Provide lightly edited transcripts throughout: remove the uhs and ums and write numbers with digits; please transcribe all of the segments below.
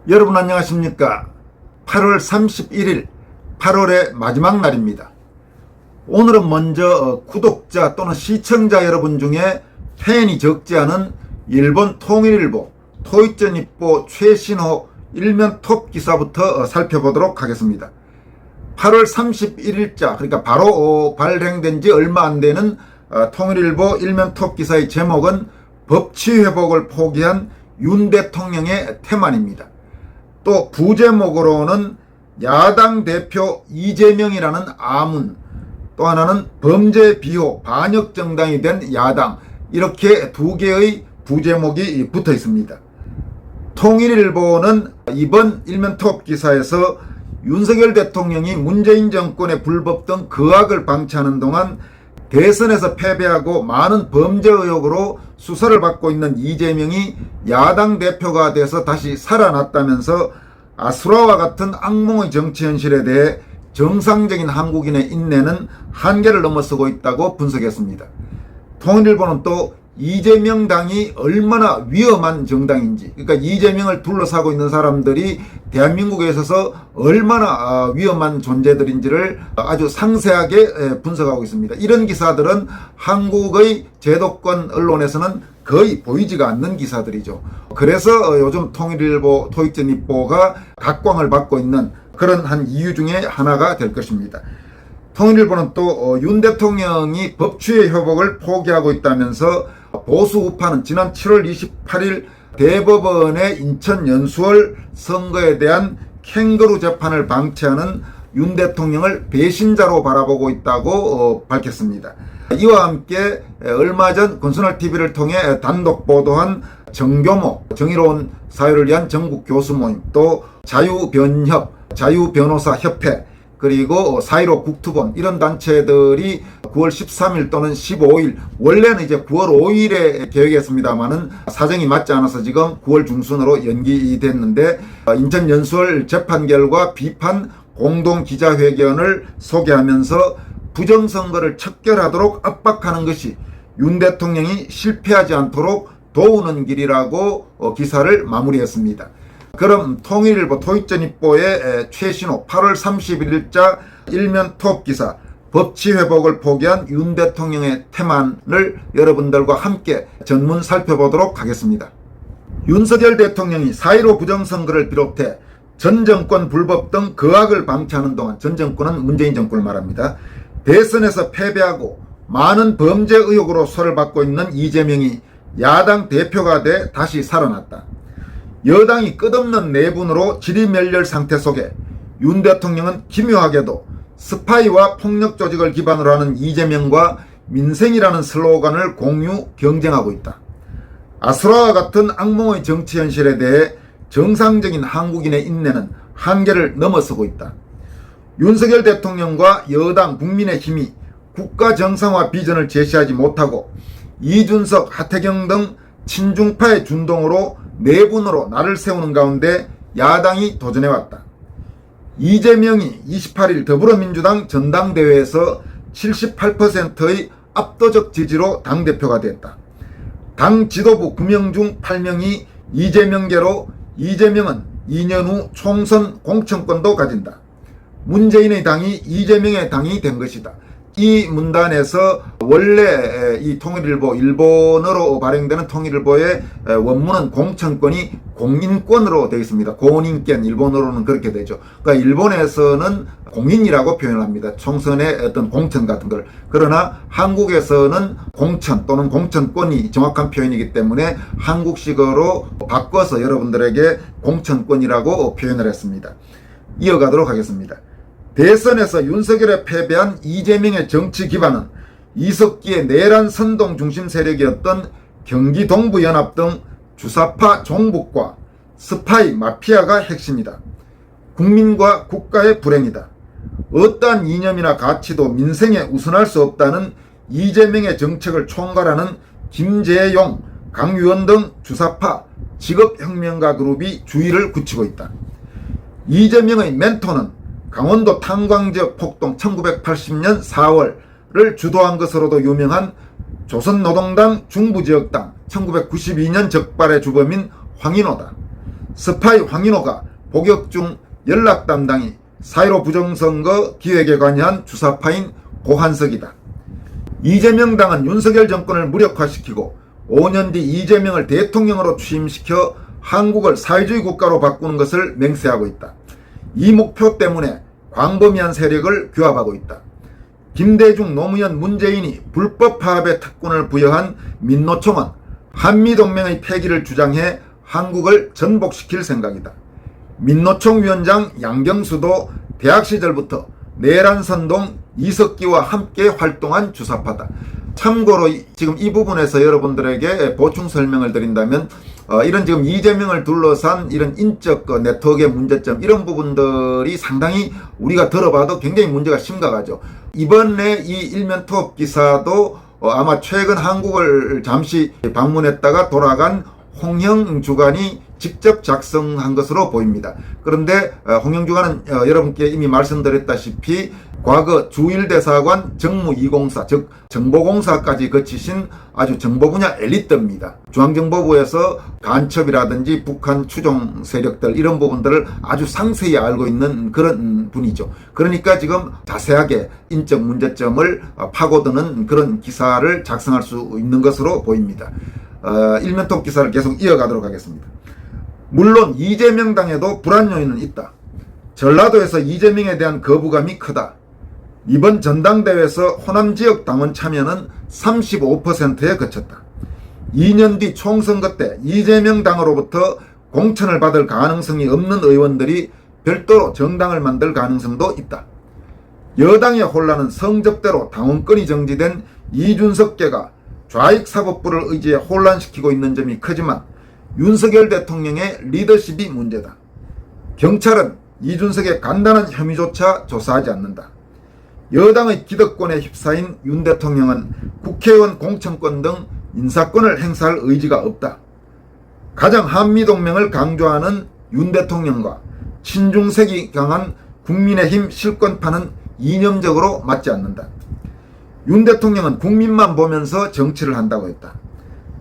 여러분 안녕하십니까? 8월 31일 8월의 마지막 날입니다. 오늘은 먼저 구독자 또는 시청자 여러분 중에 팬이 적지 않은 일본 통일일보 토이쩌니뽀 최신호 일면 톱 기사부터 살펴보도록 하겠습니다. 8월 31일자 그러니까 바로 발행된 지 얼마 안 되는 통일일보 일면 톱 기사의 제목은 법치 회복을 포기한 윤 대통령의 태만입니다. 또 부제목으로는 야당 대표 이재명이라는 아문, 또 하나는 범죄 비호 반역 정당이 된 야당, 이렇게 두 개의 부제목이 붙어 있습니다. 통일일보는 이번 일면톱 기사에서 윤석열 대통령이 문재인 정권의 불법 등 거악을 방치하는 동안 대선에서 패배하고 많은 범죄 의혹으로 수사를 받고 있는 이재명이 야당 대표가 돼서 다시 살아났다면서 아수라와 같은 악몽의 정치 현실에 대해 정상적인 한국인의 인내는 한계를 넘어서고 있다고 분석했습니다. 통일일보는 또 이재명 당이 얼마나 위험한 정당인지, 그러니까 이재명을 둘러싸고 있는 사람들이 대한민국에 있어서 얼마나 위험한 존재들인지를 아주 상세하게 분석하고 있습니다. 이런 기사들은 한국의 제도권 언론에서는 거의 보이지가 않는 기사들이죠. 그래서 요즘 통일일보, 토이쩌니뽀가 각광을 받고 있는 그런 한 이유 중에 하나가 될 것입니다. 통일일보는 또 윤 대통령이 법치의 회복을 포기하고 있다면서 보수 우파는 지난 7월 28일 대법원의 인천 연수원 선거에 대한 캥거루 재판을 방치하는 윤 대통령을 배신자로 바라보고 있다고 밝혔습니다. 이와 함께 얼마 전 건설TV를 통해 단독 보도한 정교모 정의로운 사회를 위한 전국 교수 모임, 또 자유변협, 자유변호사협회, 그리고 4.15 국투본, 이런 단체들이 9월 13일 또는 15일, 원래는 이제 9월 5일에 계획했습니다만은 사정이 맞지 않아서 지금 9월 중순으로 연기됐는데, 인천 연수원 재판 결과 비판 공동 기자회견을 소개하면서 부정선거를 척결하도록 압박하는 것이 윤 대통령이 실패하지 않도록 도우는 길이라고 기사를 마무리했습니다. 그럼 통일일보 토이쩌니뽀의 최신호 8월 31일자 일면톱 기사 법치 회복을 포기한 윤 대통령의 태만을 여러분들과 함께 전문 살펴보도록 하겠습니다. 윤석열 대통령이 4.15 부정선거를 비롯해 전 정권 불법 등 거악을 방치하는 동안, 전 정권은 문재인 정권을 말합니다. 대선에서 패배하고 많은 범죄 의혹으로 수사를 받고 있는 이재명이 야당 대표가 돼 다시 살아났다. 여당이 끝없는 내분으로 지리멸렬 상태 속에 윤 대통령은 기묘하게도 스파이와 폭력 조직을 기반으로 하는 이재명과 민생이라는 슬로건을 공유 경쟁하고 있다. 아수라와 같은 악몽의 정치 현실에 대해 정상적인 한국인의 인내는 한계를 넘어서고 있다. 윤석열 대통령과 여당 국민의힘이 국가 정상화 비전을 제시하지 못하고 이준석, 하태경 등 친중파의 준동으로 내분으로 나를 세우는 가운데 야당이 도전해왔다. 이재명이 28일 더불어민주당 전당대회에서 78%의 압도적 지지로 당대표가 됐다. 당 지도부 9명 중 8명이 이재명계로 이재명은 2년 후 총선 공천권도 가진다. 문재인의 당이 이재명의 당이 된 것이다. 이 문단에서 원래 이 통일일보, 일본어로 발행되는 통일일보의 원문은 공천권이 공인권으로 되어 있습니다. 공인권, 일본어로는 그렇게 되죠. 그러니까 일본에서는 공인이라고 표현을 합니다. 총선의 어떤 공천 같은 걸. 그러나 한국에서는 공천 또는 공천권이 정확한 표현이기 때문에 한국식으로 바꿔서 여러분들에게 공천권이라고 표현을 했습니다. 이어가도록 하겠습니다. 대선에서 윤석열에 패배한 이재명의 정치 기반은 이석기의 내란 선동 중심 세력이었던 경기 동부연합 등 주사파 종북과 스파이 마피아가 핵심이다. 국민과 국가의 불행이다. 어떠한 이념이나 가치도 민생에 우선할 수 없다는 이재명의 정책을 총괄하는 김재용, 강유원 등 주사파 직업혁명가 그룹이 주의를 굳히고 있다. 이재명의 멘토는 강원도 탄광지역 폭동 1980년 4월을 주도한 것으로도 유명한 조선노동당 중부지역당 1992년 적발의 주범인 황인호다. 스파이 황인호가 복역 중 연락 담당이 4.15 부정선거 기획에 관여한 주사파인 고한석이다. 이재명 당은 윤석열 정권을 무력화시키고 5년 뒤 이재명을 대통령으로 취임시켜 한국을 사회주의 국가로 바꾸는 것을 맹세하고 있다. 이 목표 때문에 광범위한 세력을 규합하고 있다. 김대중, 노무현, 문재인이 불법 파업의 특권을 부여한 민노총은 한미동맹의 폐기를 주장해 한국을 전복시킬 생각이다. 민노총 위원장 양경수도 대학 시절부터 내란선동 이석기와 함께 활동한 주사파다. 참고로 지금 이 부분에서 여러분들에게 보충 설명을 드린다면 이런 지금 이재명을 둘러싼 이런 인적 네트워크의 문제점, 이런 부분들이 상당히 우리가 들어봐도 굉장히 문제가 심각하죠. 이번에 이 일면톱 기사도 아마 최근 한국을 잠시 방문했다가 돌아간 홍영 주간이 직접 작성한 것으로 보입니다. 그런데 홍영 주간은 여러분께 이미 말씀드렸다시피 과거 주일대사관 정무 2공사, 즉 정보공사까지 거치신 아주 정보 분야 엘리트입니다. 중앙정보부에서 간첩이라든지 북한 추종 세력들, 이런 부분들을 아주 상세히 알고 있는 그런 분이죠. 그러니까 지금 자세하게 인적 문제점을 파고드는 그런 기사를 작성할 수 있는 것으로 보입니다. 일면톱 기사를 계속 이어가도록 하겠습니다. 물론 이재명 당에도 불안 요인은 있다. 전라도에서 이재명에 대한 거부감이 크다. 이번 전당대회에서 호남 지역 당원 참여는 35%에 그쳤다. 2년 뒤 총선거 때 이재명 당으로부터 공천을 받을 가능성이 없는 의원들이 별도로 정당을 만들 가능성도 있다. 여당의 혼란은 성적대로 당원권이 정지된 이준석계가 좌익사법부를 의지해 혼란시키고 있는 점이 크지만 윤석열 대통령의 리더십이 문제다. 경찰은 이준석의 간단한 혐의조차 조사하지 않는다. 여당의 기득권에 휩싸인 윤 대통령은 국회의원 공천권 등 인사권을 행사할 의지가 없다. 가장 한미동맹을 강조하는 윤 대통령과 친중색이 강한 국민의힘 실권파는 이념적으로 맞지 않는다. 윤 대통령은 국민만 보면서 정치를 한다고 했다.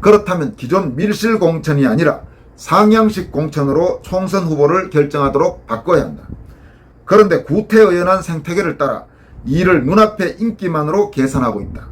그렇다면 기존 밀실 공천이 아니라 상향식 공천으로 총선 후보를 결정하도록 바꿔야 한다. 그런데 구태의연한 생태계를 따라 이를 눈앞의 인기만으로 계산하고 있다.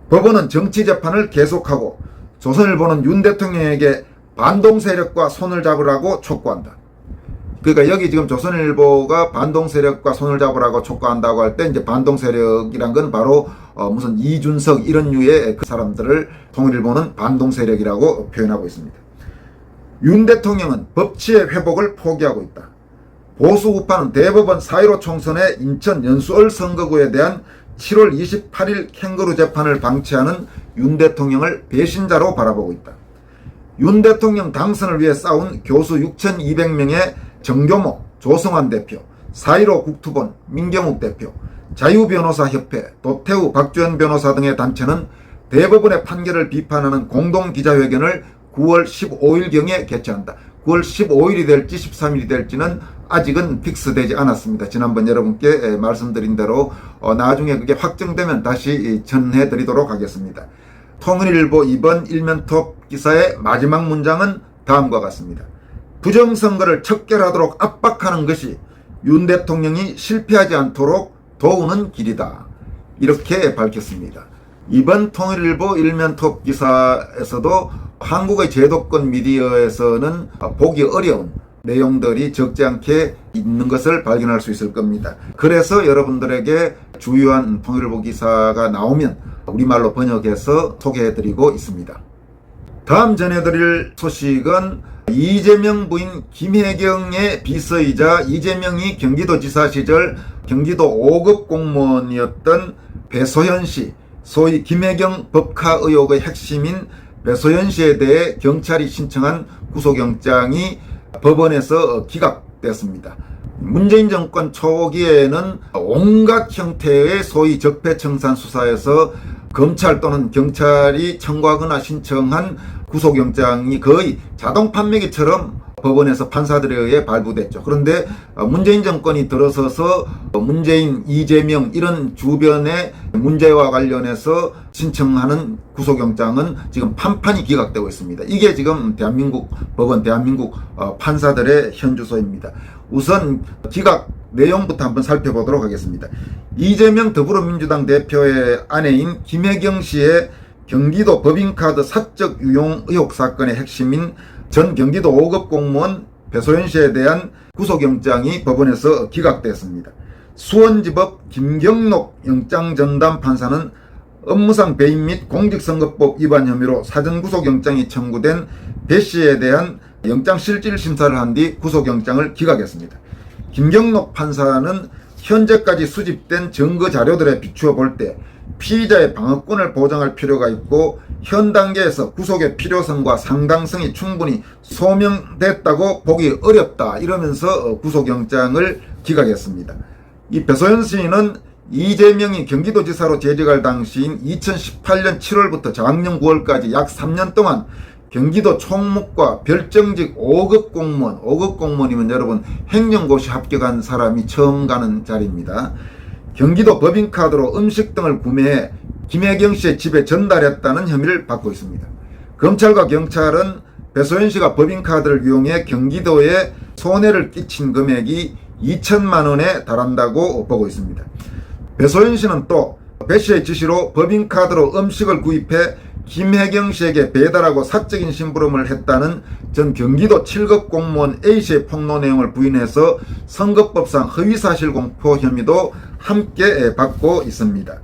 법원은 정치재판을 계속하고 조선일보는 윤 대통령에게 반동세력과 손을 잡으라고 촉구한다. 그러니까 여기 지금 조선일보가 반동세력과 손을 잡으라고 촉구한다고 할 때 이제 반동세력이란 건 바로 무슨 이준석 이런 류의 그 사람들을 통일일보는 반동세력이라고 표현하고 있습니다. 윤 대통령은 법치의 회복을 포기하고 있다. 보수 우파는 대법원 4.15 총선의 인천 연수을 선거구에 대한 7월 28일 캥거루 재판을 방치하는 윤 대통령을 배신자로 바라보고 있다. 윤 대통령 당선을 위해 싸운 교수 6,200명의 정교모, 조성환 대표, 4.15 국투본, 민경욱 대표, 자유변호사협회, 도태우, 박주현 변호사 등의 단체는 대법원의 판결을 비판하는 공동기자회견을 9월 15일경에 개최한다. 9월 15일이 될지 13일이 될지는 아직은 픽스되지 않았습니다. 지난번 여러분께 말씀드린 대로 나중에 그게 확정되면 다시 전해드리도록 하겠습니다. 통일일보 이번 일면톱 기사의 마지막 문장은 다음과 같습니다. 부정선거를 척결하도록 압박하는 것이 윤 대통령이 실패하지 않도록 도우는 길이다. 이렇게 밝혔습니다. 이번 통일일보 일면톱 기사에서도 한국의 제도권 미디어에서는 보기 어려운 내용들이 적지 않게 있는 것을 발견할 수 있을 겁니다. 그래서 여러분들에게 주요한 통일일보 기사가 나오면 우리말로 번역해서 소개해드리고 있습니다. 다음 전해드릴 소식은 이재명 부인 김혜경의 비서이자 이재명이 경기도지사 시절 경기도 5급 공무원이었던 배소연 씨, 소위 김혜경 법카 의혹의 핵심인 배소연 씨에 대해 경찰이 신청한 구속영장이 법원에서 기각됐습니다. 문재인 정권 초기에는 온갖 형태의 소위 적폐청산 수사에서 검찰 또는 경찰이 청구하거나 신청한 구속영장이 거의 자동 판매기처럼 법원에서 판사들에 의해 발부됐죠. 그런데 문재인 정권이 들어서서 문재인, 이재명 이런 주변의 문제와 관련해서 신청하는 구속영장은 지금 판판이 기각되고 있습니다. 이게 지금 대한민국 법원, 대한민국 판사들의 현주소입니다. 우선 기각 내용부터 한번 살펴보도록 하겠습니다. 이재명 더불어민주당 대표의 아내인 김혜경 씨의 경기도 법인카드 사적 유용 의혹 사건의 핵심인 전 경기도 5급 공무원 배소연 씨에 대한 구속영장이 법원에서 기각됐습니다. 수원지법 김경록 영장전담 판사는 업무상 배임 및 공직선거법 위반 혐의로 사전구속영장이 청구된 배 씨에 대한 영장실질심사를 한 뒤 구속영장을 기각했습니다. 김경록 판사는 현재까지 수집된 증거 자료들에 비추어 볼 때 피의자의 방어권을 보장할 필요가 있고 현 단계에서 구속의 필요성과 상당성이 충분히 소명됐다고 보기 어렵다 이러면서 구속영장을 기각했습니다. 이 배소연 씨는 이재명이 경기도지사로 재직할 당시인 2018년 7월부터 작년 9월까지 약 3년 동안 경기도 총무과 별정직 5급 공무원, 5급 공무원이면 여러분 행정고시 합격한 사람이 처음 가는 자리입니다. 경기도 법인카드로 음식 등을 구매해 김혜경 씨의 집에 전달했다는 혐의를 받고 있습니다. 검찰과 경찰은 배소연 씨가 법인카드를 이용해 경기도에 손해를 끼친 금액이 2천만 원에 달한다고 보고 있습니다. 배소연 씨는 또 배 씨의 지시로 법인카드로 음식을 구입해 김혜경 씨에게 배달하고 사적인 심부름을 했다는 전 경기도 7급 공무원 A씨의 폭로 내용을 부인해서 선거법상 허위사실 공표 혐의도 함께 받고 있습니다.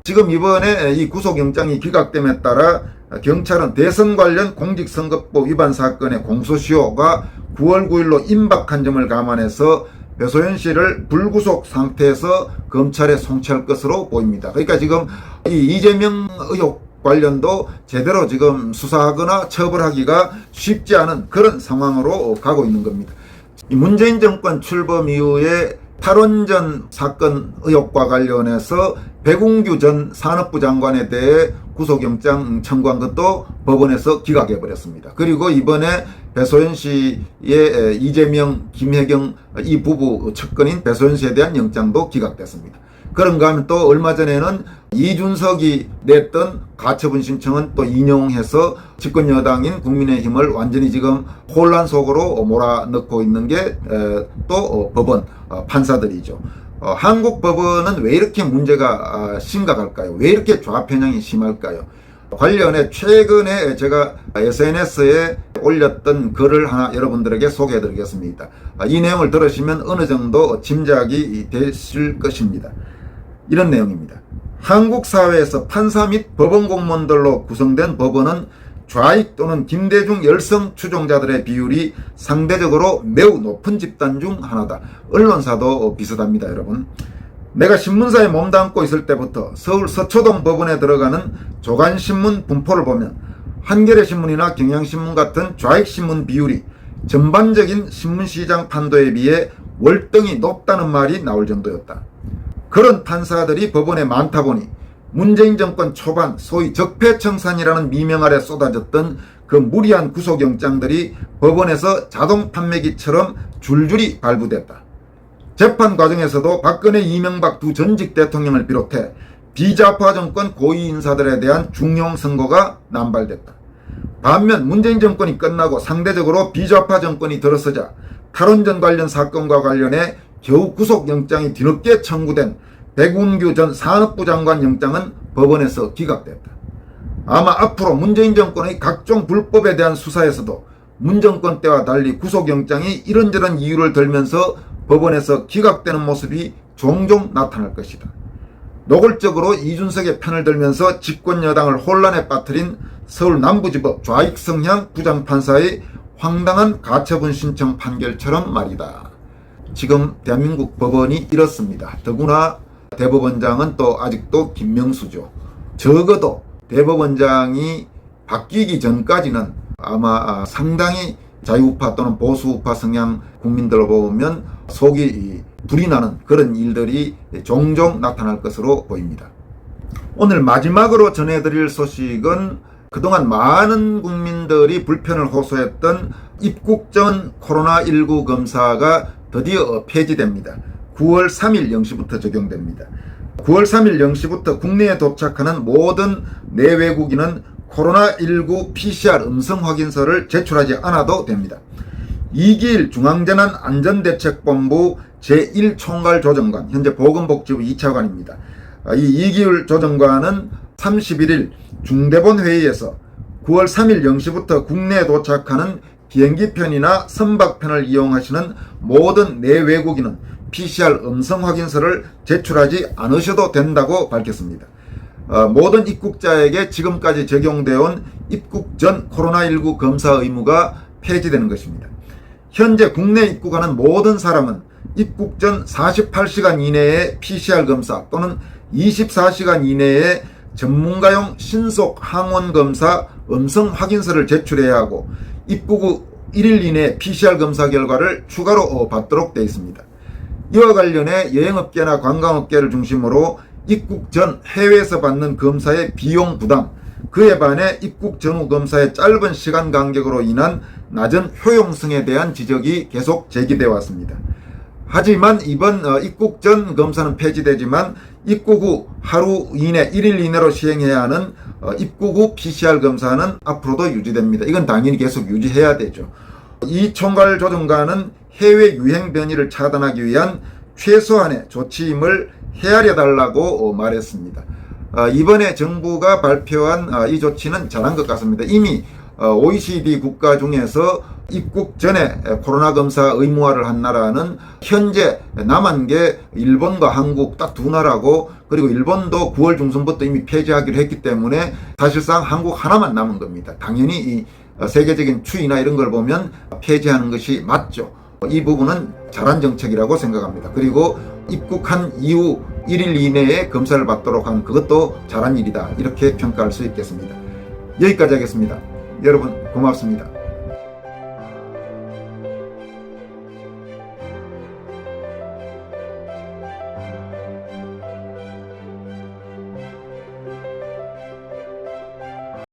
지금 이번에 이 구속영장이 기각됨에 따라 경찰은 대선 관련 공직선거법 위반 사건의 공소시효가 9월 9일로 임박한 점을 감안해서 배소연 씨를 불구속 상태에서 검찰에 송치할 것으로 보입니다. 그러니까 지금 이 이재명 의혹 관련도 제대로 지금 수사하거나 처벌하기가 쉽지 않은 그런 상황으로 가고 있는 겁니다. 이 문재인 정권 출범 이후에 탈원전 사건 의혹과 관련해서 백운규 전 산업부 장관에 대해 구속영장 청구한 것도 법원에서 기각해버렸습니다. 그리고 이번에 배소연 씨의 이재명, 김혜경 이 부부 측근인 배소연 씨에 대한 영장도 기각됐습니다. 그런가 하면 또 얼마 전에는 이준석이 냈던 가처분 신청은 또 인용해서 집권 여당인 국민의힘을 완전히 지금 혼란 속으로 몰아넣고 있는 게 또 법원 판사들이죠. 한국 법원은 왜 이렇게 문제가 심각할까요? 왜 이렇게 좌편향이 심할까요? 관련해 최근에 제가 SNS에 올렸던 글을 하나 여러분들에게 소개해 드리겠습니다. 이 내용을 들으시면 어느 정도 짐작이 되실 것입니다. 이런 내용입니다. 한국 사회에서 판사 및 법원 공무원들로 구성된 법원은 좌익 또는 김대중 열성 추종자들의 비율이 상대적으로 매우 높은 집단 중 하나다. 언론사도 비슷합니다, 여러분. 내가 신문사에 몸담고 있을 때부터 서울 서초동 법원에 들어가는 조간신문 분포를 보면 한겨레신문이나 경향신문 같은 좌익신문 비율이 전반적인 신문시장 판도에 비해 월등히 높다는 말이 나올 정도였다. 그런 판사들이 법원에 많다 보니 문재인 정권 초반 소위 적폐청산이라는 미명 아래 쏟아졌던 그 무리한 구속영장들이 법원에서 자동 판매기처럼 줄줄이 발부됐다. 재판 과정에서도 박근혜, 이명박 두 전직 대통령을 비롯해 비자파 정권 고위 인사들에 대한 중용 선고가 남발됐다. 반면 문재인 정권이 끝나고 상대적으로 비자파 정권이 들어서자 탈원전 관련 사건과 관련해 겨우 구속영장이 뒤늦게 청구된 백운규 전 산업부 장관 영장은 법원에서 기각됐다. 아마 앞으로 문재인 정권의 각종 불법에 대한 수사에서도 문 정권 때와 달리 구속영장이 이런저런 이유를 들면서 법원에서 기각되는 모습이 종종 나타날 것이다. 노골적으로 이준석의 편을 들면서 집권 여당을 혼란에 빠뜨린 서울 남부지법 좌익 성향 부장판사의 황당한 가처분 신청 판결처럼 말이다. 지금 대한민국 법원이 이렇습니다. 더구나 대법원장은 또 아직도 김명수죠. 적어도 대법원장이 바뀌기 전까지는 아마 상당히 자유우파 또는 보수우파 성향 국민들을 보면 속이 불이 나는 그런 일들이 종종 나타날 것으로 보입니다. 오늘 마지막으로 전해드릴 소식은 그동안 많은 국민들이 불편을 호소했던 입국 전 코로나19 검사가 드디어 폐지됩니다. 9월 3일 0시부터 적용됩니다. 9월 3일 0시부터 국내에 도착하는 모든 내외국인은 코로나19 PCR 음성 확인서를 제출하지 않아도 됩니다. 이기일 중앙재난안전대책본부 제1총괄조정관, 현재 보건복지부 2차관입니다. 이 이기일 조정관은 31일 중대본 회의에서 9월 3일 0시부터 국내에 도착하는 비행기편이나 선박편을 이용하시는 모든 내외국인은 PCR 음성 확인서를 제출하지 않으셔도 된다고 밝혔습니다. 모든 입국자에게 지금까지 적용되어 온 입국 전 코로나19 검사 의무가 폐지되는 것입니다. 현재 국내 입국하는 모든 사람은 입국 전 48시간 이내에 PCR 검사 또는 24시간 이내에 전문가용 신속 항원 검사 음성 확인서를 제출해야 하고 입국 후 1일 이내 PCR 검사 결과를 추가로 받도록 되어 있습니다. 이와 관련해 여행업계나 관광업계를 중심으로 입국 전 해외에서 받는 검사의 비용 부담, 그에 반해 입국 전후 검사의 짧은 시간 간격으로 인한 낮은 효용성에 대한 지적이 계속 제기되어 왔습니다. 하지만 이번 입국 전 검사는 폐지되지만 입국 후 하루 이내 1일 이내로 시행해야 하는 입국 후 PCR 검사는 앞으로도 유지됩니다. 이건 당연히 계속 유지해야 되죠. 이 총괄조정관은 해외 유행 변이를 차단하기 위한 최소한의 조치임을 헤아려 달라고 말했습니다. 이번에 정부가 발표한 이 조치는 잘한 것 같습니다. 이미 OECD 국가 중에서 입국 전에 코로나 검사 의무화를 한 나라는 현재 남은 게 일본과 한국 딱 두 나라고, 그리고 일본도 9월 중순부터 이미 폐지하기로 했기 때문에 사실상 한국 하나만 남은 겁니다. 당연히 이 세계적인 추이나 이런 걸 보면 폐지하는 것이 맞죠. 이 부분은 잘한 정책이라고 생각합니다. 그리고 입국한 이후 1일 이내에 검사를 받도록 한 그것도 잘한 일이다, 이렇게 평가할 수 있겠습니다. 여기까지 하겠습니다. 여러분 고맙습니다.